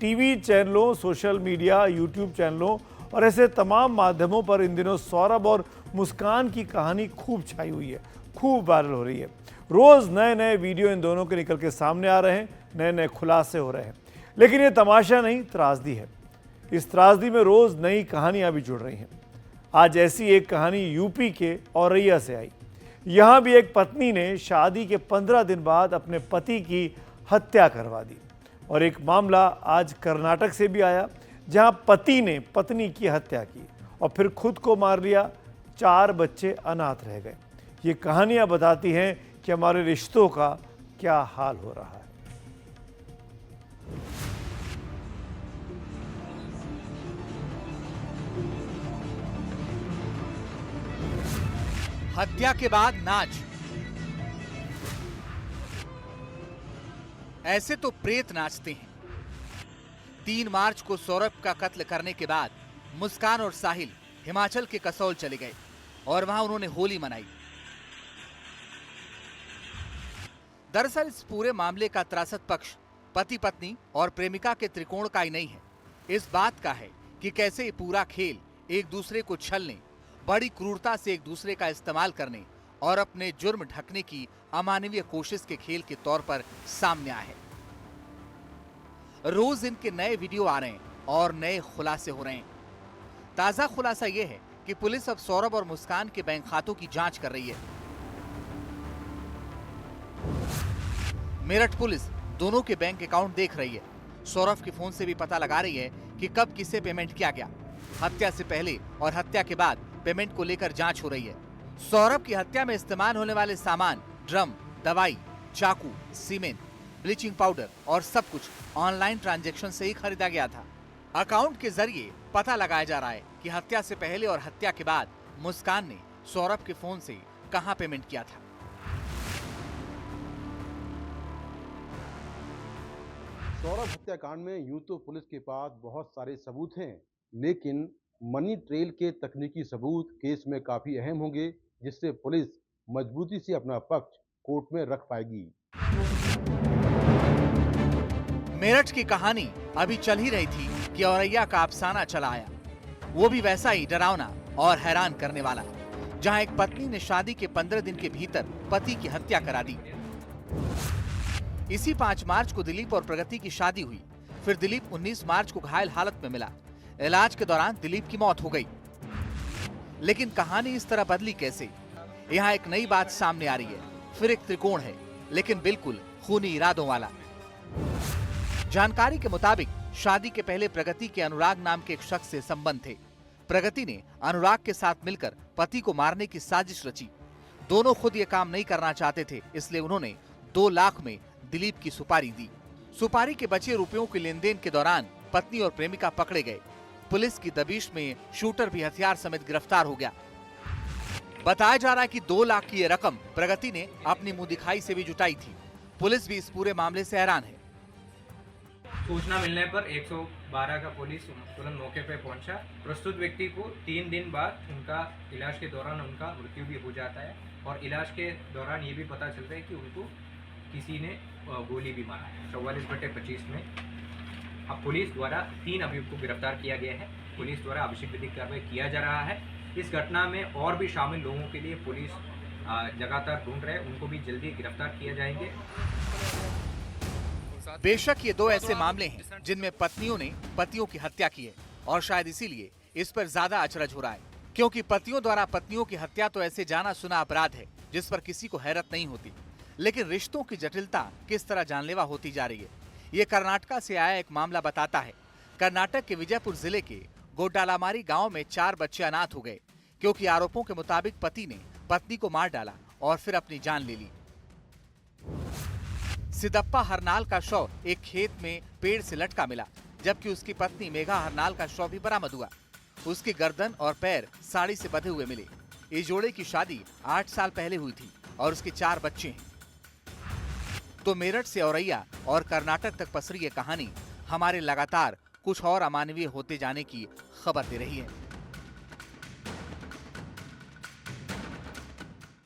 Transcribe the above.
TV चैनलों, social media, YouTube चैनलों और ऐसे तमाम माध्यमों पर इन दिनों सौरभ और मुस्कान की कहानी खूब छाई हुई है, खूब वायरल हो रही है। रोज नए नए वीडियो इन दोनों के निकल के सामने आ रहे हैं, नए नए खुलासे हो रहे हैं। लेकिन ये तमाशा नहीं, त्रासदी है। इस त्रासदी में रोज नई कहानियां भी जुड़ रही हैं। आज ऐसी एक कहानी यूपी के औरैया से आई। यहां भी एक पत्नी ने शादी के 15 दिन बाद अपने पति की हत्या करवा दी। और एक मामला आज कर्नाटक से भी आया, जहां पति ने पत्नी की हत्या की और फिर खुद को मार लिया। 4 बच्चे अनाथ रह गए। ये कहानियां बताती हैं कि हमारे रिश्तों का क्या हाल हो रहा है। हत्या के बाद नाच। ऐसे तो प्रेत नाचते हैं। 3 मार्च को सौरभ का कत्ल करने के बाद मुस्कान और साहिल हिमाचल के कसौल चले गए और वहां उन्होंने होली मनाई। दरअसल इस पूरे मामले का त्रासद पक्ष पति पत्नी और प्रेमिका के त्रिकोण का ही नहीं है। इस बात का है कि कैसे ये पूरा खेल एक दूसरे को छलने, बड़ी क्रूरता से एक दूसरे का इस्तेमाल करने और अपने जुर्म ढकने की अमानवीय कोशिश के खेल के तौर पर सामने आए हैं। रोज इनके नए वीडियो आ रहे हैं और नए खुलासे हो रहे हैं। ताजा खुलासा यह है कि पुलिस अब सौरभ और मुस्कान के बैंक खातों की जांच कर रही है। मेरठ पुलिस दोनों के बैंक अकाउंट देख रही है। सौरभ के फोन से भी पता लगा रही है कि कब किसे पेमेंट किया गया। हत्या से पहले और हत्या के बाद पेमेंट को लेकर जांच हो रही है। सौरभ की हत्या में इस्तेमाल होने वाले सामान, ड्रम, दवाई, चाकू, सीमेंट, ब्लीचिंग पाउडर और सब कुछ ऑनलाइन ट्रांजैक्शन से ही खरीदा गया था। अकाउंट के जरिए पता लगाया जा रहा है कि हत्या से पहले और हत्या के बाद मुस्कान ने सौरभ के फोन से कहां पेमेंट किया था। सौरभ हत्याकांड में यूं तो पुलिस के पास बहुत सारे सबूत हैं, लेकिन मनी ट्रेल के तकनीकी सबूत केस में काफी अहम होंगे, जिससे पुलिस मजबूती से अपना पक्ष कोर्ट में रख पाएगी। मेरठ की कहानी अभी चल ही रही थी कि औरैया का अफसाना चला आया, वो भी वैसा ही डरावना और हैरान करने वाला, जहां एक पत्नी ने शादी के 15 दिन के भीतर पति की हत्या करा दी। इसी 5 मार्च को दिलीप और प्रगति की शादी हुई। फिर दिलीप 19 मार्च को घायल हालत में मिला। इलाज के दौरान दिलीप की मौत हो गई। लेकिन कहानी इस तरह बदली कैसे? यहाँ एक नई बात सामने आ रही है। फिर एक त्रिकोण है, लेकिन बिल्कुल खूनी इरादों वाला। जानकारी के मुताबिक शादी के पहले प्रगति के अनुराग नाम के एक शख्स से संबंध थे। प्रगति ने अनुराग के साथ मिलकर पति को मारने की साजिश रची। दोनों खुद ये काम नहीं करना चाहते थे, इसलिए उन्होंने 2 लाख में दिलीप की सुपारी दी। सुपारी के बचे रुपयों के लेन देन के दौरान पत्नी और प्रेमिका पकड़े गए। पुलिस की दबिश में शूटर भी हथियार समेत गिरफ्तार हो गया। बताया जा रहा है कि 2 लाख की ये रकम प्रगति ने अपनी मुंह दिखाई से भी जुटाई थी। पुलिस भी इस पूरे मामले से हैरान है। सूचना मिलने पर 112 का पुलिस तुरंत मौके पर पहुंचा। प्रस्तुत व्यक्ति को 3 दिन बाद उनका इलाज के दौरान उनका मृत्यु भी हो जाता है और इलाज के दौरान ये भी पता चलता है कि उनको किसी ने गोली भी मारा है। 44/25 में अब पुलिस द्वारा 3 अभियुक्त को गिरफ्तार किया गया है। पुलिस द्वारा आवश्यक विधिक कार्रवाई किया जा रहा है। इस घटना में और भी शामिल लोगों के लिए पुलिस लगातार ढूंढ रहे हैं, उनको भी जल्दी गिरफ्तार किए जाएंगे। बेशक ये 2 ऐसे मामले हैं जिनमें पत्नियों ने पतियों की हत्या की है और शायद इसीलिए इस पर ज्यादा अचरज हो रहा है, क्योंकि पतियों द्वारा पत्नियों की हत्या तो ऐसे जाना सुना अपराध है जिस पर किसी को हैरत नहीं होती। लेकिन रिश्तों की जटिलता किस तरह जानलेवा होती जा रही है, ये कर्नाटक से आया एक मामला बताता है। कर्नाटक के विजयपुर जिले के गोड्डालामारी गांव में 4 बच्चे अनाथ हो गए, क्योंकि आरोपों के मुताबिक पति ने पत्नी को मार डाला और फिर अपनी जान ले ली। सिदप्पा हरनाल का शव एक खेत में पेड़ से लटका मिला, जबकि उसकी पत्नी मेघा हरनाल का शव भी बरामद हुआ। उसकी गर्दन और पैर साड़ी से बंधे हुए मिले। इस जोड़े की शादी 8 साल पहले हुई थी और उसके 4 बच्चे हैं। तो मेरठ से औरैया और कर्नाटक तक पसरी ये कहानी हमारे लगातार कुछ और अमानवीय होते जाने की खबर दे रही है।